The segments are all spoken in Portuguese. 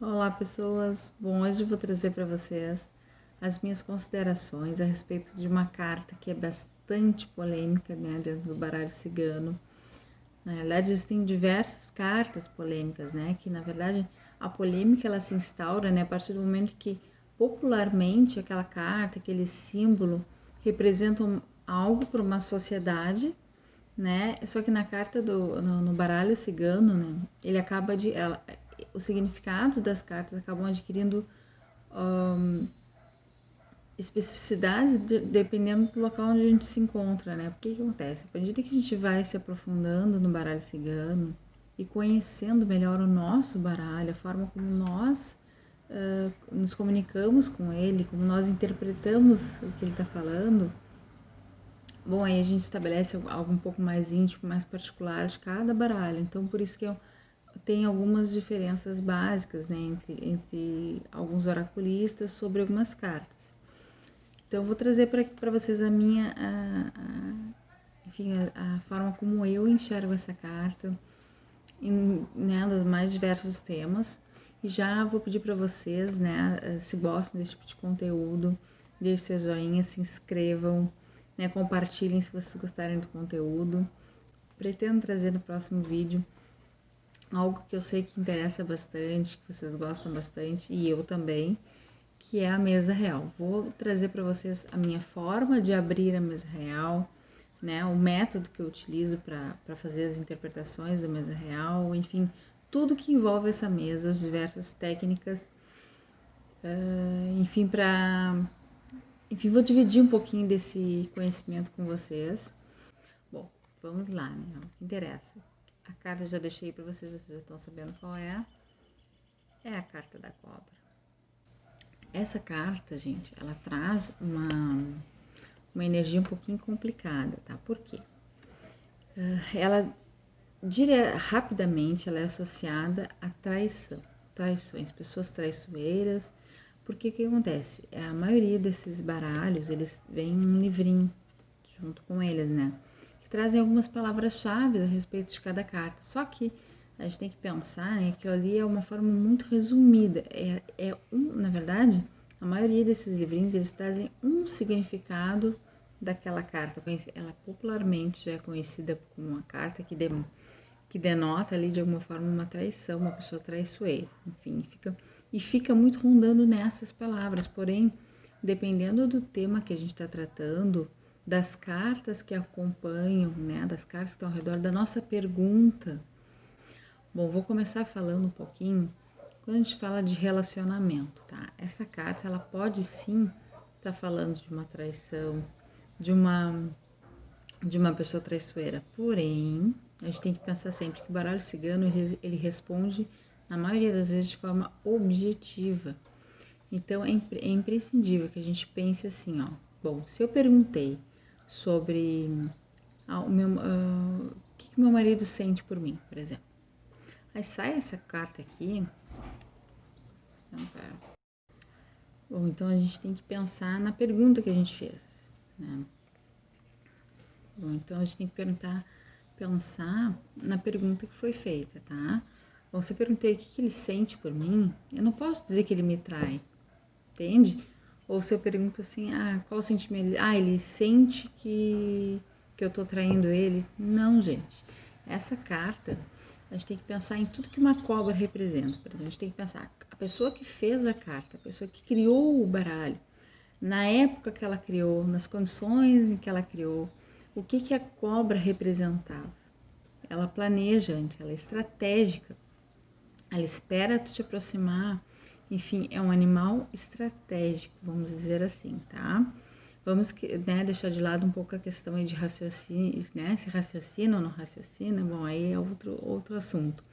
Olá, pessoas. Bom, hoje eu vou trazer para vocês as minhas considerações a respeito de uma carta que é bastante polêmica, né, dentro do baralho cigano. Na realidade, existem diversas cartas polêmicas, né, que na verdade a polêmica ela se instaura, né, a partir do momento que popularmente aquela carta, aquele símbolo representam algo para uma sociedade, né? Só que na carta no baralho cigano, né? Ele acaba os significados das cartas acabam adquirindo especificidades dependendo do local onde a gente se encontra, né? Porque que acontece? À medida que a gente vai se aprofundando no baralho cigano e conhecendo melhor o nosso baralho, a forma como nós nos comunicamos com ele, como nós interpretamos o que ele está falando. Bom, aí a gente estabelece algo um pouco mais íntimo, mais particular de cada baralho. Então, por isso que tem algumas diferenças básicas, né, entre alguns oraculistas sobre algumas cartas. Então, eu vou trazer para vocês a minha, enfim, a forma como eu enxergo essa carta, né, dos mais diversos temas. E já vou pedir para vocês, né, se gostam desse tipo de conteúdo, deixem seu joinha, se inscrevam, né, compartilhem se vocês gostarem do conteúdo. Pretendo trazer no próximo vídeo algo que eu sei que interessa bastante, que vocês gostam bastante, e eu também, que é a mesa real. Vou trazer para vocês a minha forma de abrir a mesa real, né, o método que eu utilizo para fazer as interpretações da mesa real, enfim, tudo que envolve essa mesa, as diversas técnicas, enfim, enfim, vou dividir um pouquinho desse conhecimento com vocês. Bom, vamos lá, né, o que interessa. A carta eu já deixei para vocês já estão sabendo qual é. É a carta da cobra. Essa carta, gente, ela traz uma energia um pouquinho complicada, tá? Por quê? Ela rapidamente ela é associada à traição, traições, pessoas traiçoeiras. Porque o que acontece? A maioria desses baralhos, eles vêm um livrinho junto com eles, né? Que trazem algumas palavras-chave a respeito de cada carta. Só que a gente tem que pensar, né, que aquilo ali é uma forma muito resumida. Na verdade, a maioria desses livrinhos, eles trazem um significado daquela carta. Ela popularmente já é conhecida como uma carta que denota ali de alguma forma uma traição, uma pessoa traiçoeira. Enfim, fica muito rondando nessas palavras. Porém, dependendo do tema que a gente está tratando, das cartas que acompanham, né, das cartas que estão ao redor da nossa pergunta. Bom, vou começar falando um pouquinho quando a gente fala de relacionamento, tá? Essa carta, ela pode sim estar falando de uma traição, de uma pessoa traiçoeira. Porém, a gente tem que pensar sempre que o baralho cigano, ele responde, na maioria das vezes, de forma objetiva. Então, é imprescindível que a gente pense assim, ó. Bom, se eu perguntei sobre o que meu marido sente por mim, por exemplo. Aí sai essa carta aqui. Então, tá. Bom, então a gente tem que pensar na pergunta que a gente fez, né? Bom, então a gente tem que pensar na pergunta que foi feita, tá? Bom, se eu perguntei o que ele sente por mim, eu não posso dizer que ele me trai, entende? Ou se eu pergunto assim, qual o sentimento? Ele sente que eu tô traindo ele. Não, gente. Essa carta, a gente tem que pensar em tudo que uma cobra representa. Por exemplo, a gente tem que pensar, a pessoa que fez a carta, a pessoa que criou o baralho, na época que ela criou, nas condições em que ela criou, o que a cobra representava. Ela planeja antes, ela é estratégica, ela espera tu te aproximar, enfim, é um animal estratégico, vamos dizer assim, tá? Vamos, né, deixar de lado um pouco a questão aí de raciocínio, né, se raciocina ou não raciocina, bom, aí é outro assunto.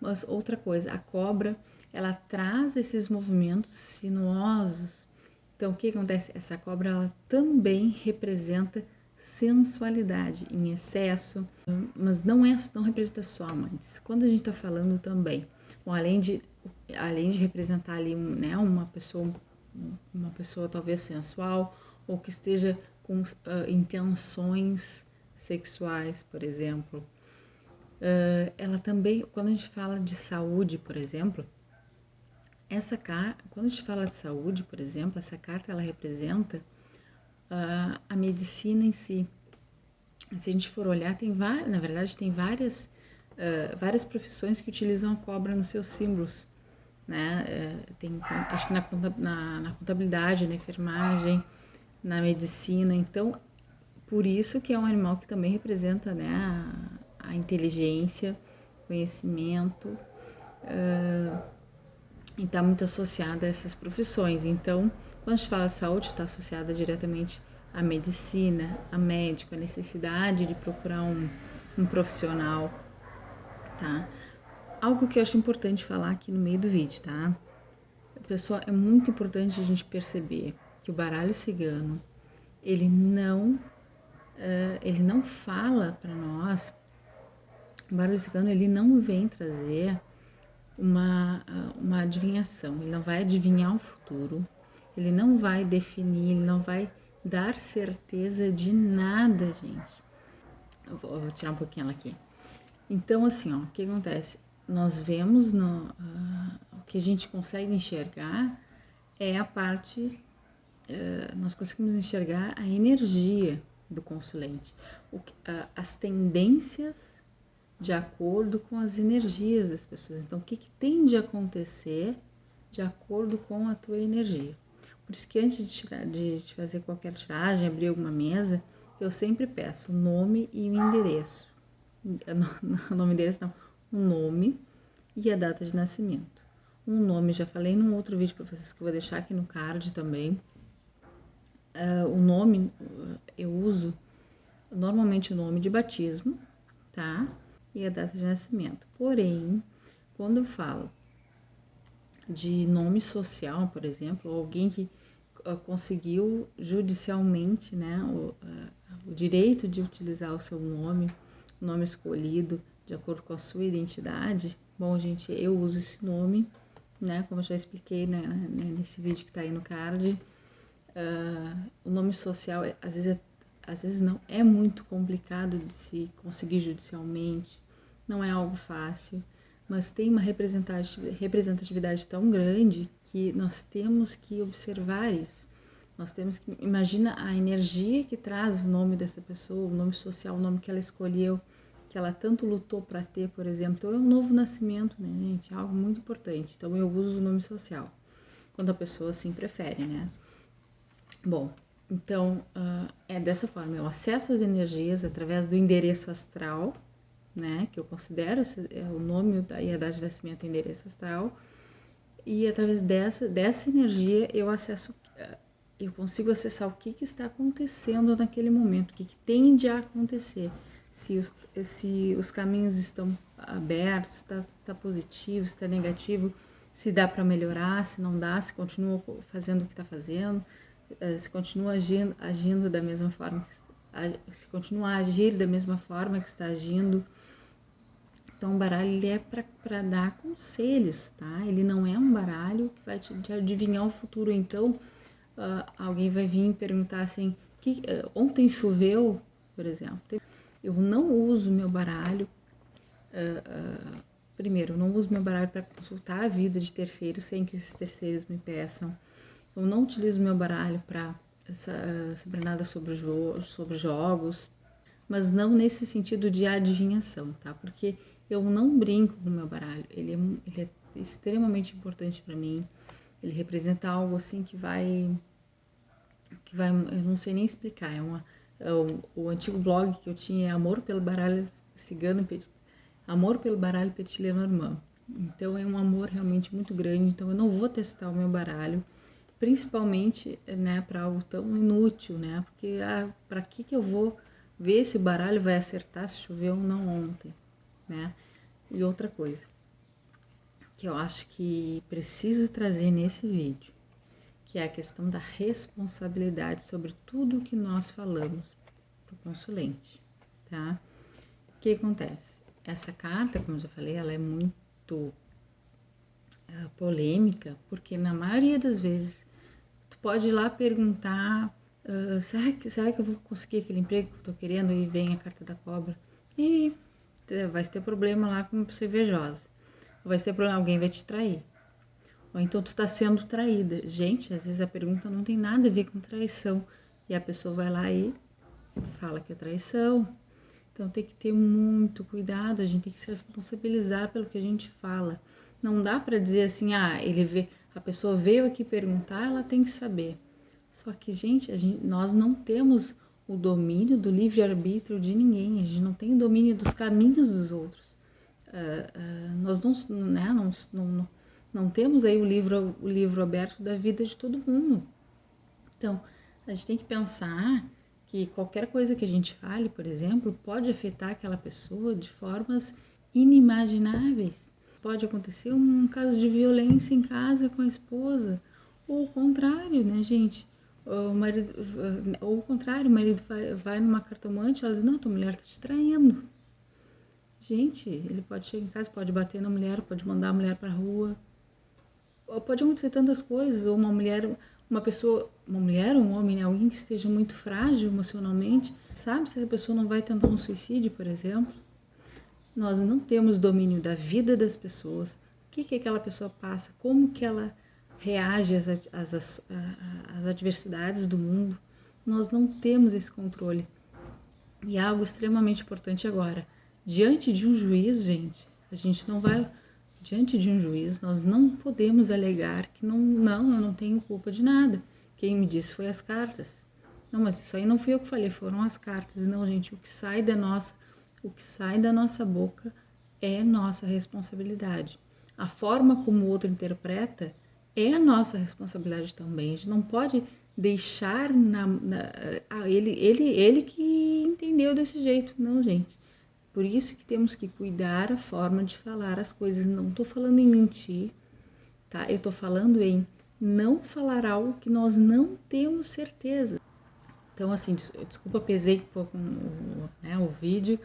Mas outra coisa, a cobra, ela traz esses movimentos sinuosos. Então, o que acontece? Essa cobra, ela também representa sensualidade em excesso, mas não representa só amantes. Quando a gente está falando também, bom, além de representar ali, né, uma pessoa talvez sensual ou que esteja com intenções sexuais, por exemplo. Ela também, quando a gente fala de saúde, por exemplo, Quando a gente fala de saúde, por exemplo, essa carta ela representa a medicina em si. Se a gente for olhar, na verdade, tem várias profissões que utilizam a cobra nos seus símbolos, né? Acho que na contabilidade, na enfermagem, na medicina. Então, por isso que é um animal que também representa, né, a inteligência, conhecimento, e está muito associada a essas profissões. Então, quando a gente fala saúde, está associada diretamente à medicina, a médico, a necessidade de procurar um profissional, tá? Algo que eu acho importante falar aqui no meio do vídeo, tá? Pessoal, é muito importante a gente perceber que o baralho cigano, ele não fala para nós, o baralho cigano, ele não vem trazer uma adivinhação, ele não vai adivinhar o futuro, ele não vai definir, ele não vai dar certeza de nada, gente. Eu vou tirar um pouquinho ela aqui. Então, assim, ó, o que acontece? Nós vemos o que a gente consegue enxergar é a parte, nós conseguimos enxergar a energia do consulente, as tendências de acordo com as energias das pessoas. Então, o que tem de acontecer de acordo com a tua energia. Por isso que antes de fazer qualquer tiragem, abrir alguma mesa, eu sempre peço o nome e o endereço. O nome endereço não, o nome e a data de nascimento. Um nome, já falei num outro vídeo para vocês que eu vou deixar aqui no card também. O nome, eu uso normalmente o nome de batismo, tá? E a data de nascimento. Porém, quando eu falo de nome social, por exemplo, alguém que conseguiu judicialmente, né, o direito de utilizar o seu nome, o nome escolhido de acordo com a sua identidade, bom, gente, eu uso esse nome, né, como eu já expliquei, né, nesse vídeo que tá aí no card. O nome social, às vezes não, é muito complicado de se conseguir judicialmente, não é algo fácil, mas tem uma representatividade tão grande que nós temos que observar isso. Nós temos que, imagina a energia que traz o nome dessa pessoa, o nome social, o nome que ela escolheu, que ela tanto lutou para ter, por exemplo. Então é um novo nascimento, né, gente? É algo muito importante. Então eu uso o nome social, quando a pessoa assim prefere, né? Bom, então é dessa forma, eu acesso as energias através do endereço astral, né, que eu considero o nome e a data de nascimento, endereço astral, e através dessa energia eu consigo acessar o que está acontecendo naquele momento, o que tende a acontecer, se os caminhos estão abertos, se está positivo, se está negativo, se dá para melhorar, se não dá, se continua fazendo o que está fazendo, se continua agindo da mesma forma, se continua a agir da mesma forma que está agindo. Então, o baralho ele é para dar conselhos, tá? Ele não é um baralho que vai te adivinhar o futuro. Então, alguém vai vir e perguntar assim, ontem choveu, por exemplo. Eu não uso meu baralho, primeiro, eu não uso meu baralho para consultar a vida de terceiros sem que esses terceiros me peçam. Eu não utilizo meu baralho para saber nada sobre jogos, mas não nesse sentido de adivinhação, tá? Porque eu não brinco com o meu baralho, ele é extremamente importante para mim. Ele representa algo assim que vai, eu não sei nem explicar. O antigo blog que eu tinha é Amor pelo Baralho Cigano, Amor pelo Baralho Petit Lenormand. Então é um amor realmente muito grande. Então eu não vou testar o meu baralho, principalmente, né, para algo tão inútil, né? Porque para que eu vou ver se o baralho vai acertar se choveu ou não ontem, né? E outra coisa que eu acho que preciso trazer nesse vídeo, que é a questão da responsabilidade sobre tudo que nós falamos para o consulente, tá? O que acontece? Essa carta, como eu já falei, ela é muito polêmica, porque na maioria das vezes tu pode ir lá perguntar, será que eu vou conseguir aquele emprego que eu tô querendo? E vem a carta da cobra e vai ter problema lá com uma pessoa invejosa, vai ter problema, alguém vai te trair, Ou então tu tá sendo traída. Gente, às vezes a pergunta não tem nada a ver com traição. E a pessoa vai lá e fala que é traição. Então tem que ter muito cuidado, a gente tem que se responsabilizar pelo que a gente fala. Não dá para dizer assim, a pessoa veio aqui perguntar, ela tem que saber. Só que, gente, nós não temos o domínio do livre-arbítrio de ninguém, a gente não tem o domínio dos caminhos dos outros. Nós não temos aí o livro aberto da vida de todo mundo. Então, a gente tem que pensar que qualquer coisa que a gente fale, por exemplo, pode afetar aquela pessoa de formas inimagináveis. Pode acontecer um caso de violência em casa com a esposa, ou o contrário, né, gente? O marido vai numa cartomante, ela diz, não, tua mulher tá te traindo. Gente, ele pode chegar em casa, pode bater na mulher, pode mandar a mulher pra rua. Pode acontecer tantas coisas, ou uma mulher, um homem, né? Alguém que esteja muito frágil emocionalmente, sabe se essa pessoa não vai tentar um suicídio, por exemplo? Nós não temos domínio da vida das pessoas, o que aquela pessoa passa, como que ela reage às adversidades do mundo. Nós não temos esse controle. E algo extremamente importante agora, diante de um juiz, gente, a gente não vai... Diante de um juiz, nós não podemos alegar que eu não tenho culpa de nada. Quem me disse foi as cartas. Não, mas isso aí não fui eu que falei, foram as cartas. Não, gente, o que sai da nossa boca é nossa responsabilidade. A forma como o outro interpreta é a nossa responsabilidade também. A gente não pode deixar ele que entendeu desse jeito. Não, gente. Por isso que temos que cuidar a forma de falar as coisas. Não estou falando em mentir, tá? Eu estou falando em não falar algo que nós não temos certeza. Então, assim, desculpa, pesei um pouco o vídeo,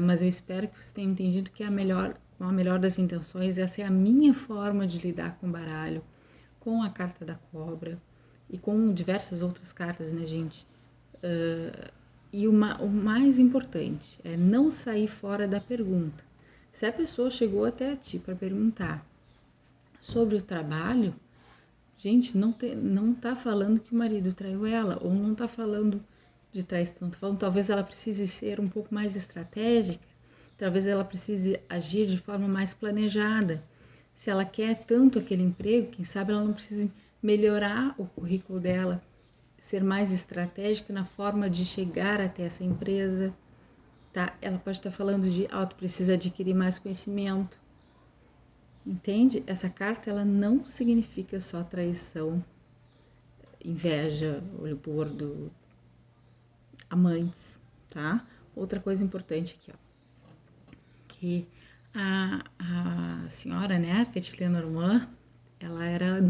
mas eu espero que você tenha entendido que com a melhor das intenções, essa é a minha forma de lidar com o baralho, com a carta da cobra e com diversas outras cartas, né, gente? E o mais importante é não sair fora da pergunta. Se a pessoa chegou até ti para perguntar sobre o trabalho, gente, não tá falando que o marido traiu ela, ou não tá falando de traição, tá falando talvez ela precise ser um pouco mais estratégica, talvez ela precise agir de forma mais planejada. Se ela quer tanto aquele emprego, quem sabe ela não precisa melhorar o currículo dela, ser mais estratégica na forma de chegar até essa empresa, tá? Ela pode estar falando de precisa adquirir mais conhecimento, entende? Essa carta, ela não significa só traição, inveja, olho gordo, amantes, tá? Outra coisa importante aqui, que a senhora, né, a Petit Lenormand, ela era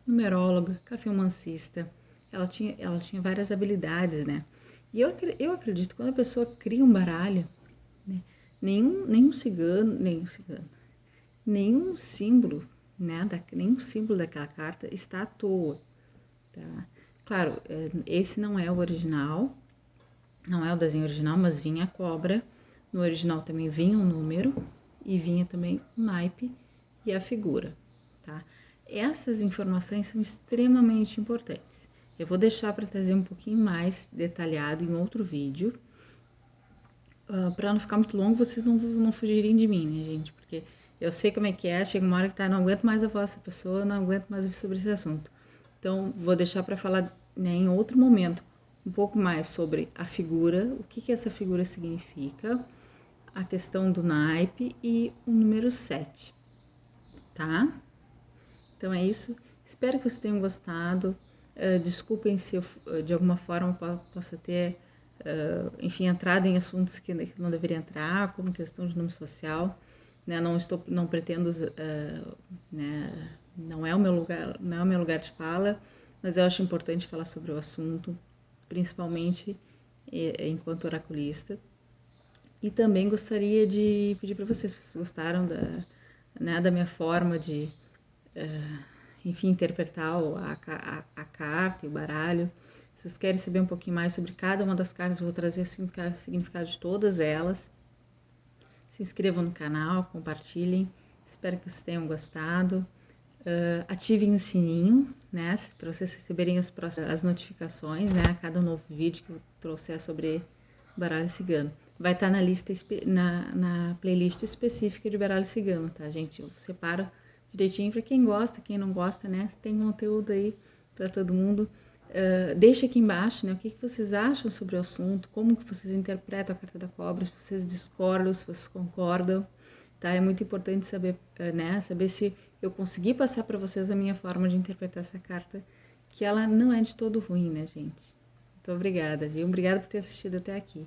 numeróloga, cafiomancista, ela tinha várias habilidades, né? E eu acredito que quando a pessoa cria um baralho, né, nenhum símbolo, né, nenhum símbolo daquela carta está à toa, tá? Claro, esse não é o original, não é o desenho original, mas vinha a cobra. No original também vinha um número e vinha também o naipe e a figura, tá? Essas informações são extremamente importantes. Eu vou deixar para trazer um pouquinho mais detalhado em outro vídeo, para não ficar muito longo, vocês não fugirem de mim, né, gente? Porque eu sei como é que é, chega uma hora que não aguento mais a voz dessa pessoa, não aguento mais ouvir sobre esse assunto. Então, vou deixar para falar, né, em outro momento um pouco mais sobre a figura, o que essa figura significa, a questão do naipe e o número 7, tá? Então é isso, espero que vocês tenham gostado, desculpem se eu de alguma forma possa ter, enfim, entrado em assuntos que não deveria entrar, como questão de nome social, né? Não pretendo, né, não é o meu lugar de fala, mas eu acho importante falar sobre o assunto, principalmente enquanto oraculista. E também gostaria de pedir para vocês, se vocês gostaram da minha forma de, enfim, interpretar a carta e o baralho. Se vocês querem saber um pouquinho mais sobre cada uma das cartas, eu vou trazer o significado de todas elas. Se inscrevam no canal, compartilhem. Espero que vocês tenham gostado. Ativem o sininho, né? Para vocês receberem as notificações, né? A cada novo vídeo que eu trouxer sobre baralho cigano. Vai estar na lista, na playlist específica de baralho cigano, tá, gente? Eu separo direitinho para quem gosta, quem não gosta, né? Tem conteúdo aí para todo mundo. Deixa aqui embaixo, né? O que vocês acham sobre o assunto, como que vocês interpretam a carta da cobra, se vocês discordam, se vocês concordam, tá? É muito importante saber, né? Saber se eu consegui passar para vocês a minha forma de interpretar essa carta, que ela não é de todo ruim, né, gente? Muito obrigada, viu? Obrigada por ter assistido até aqui.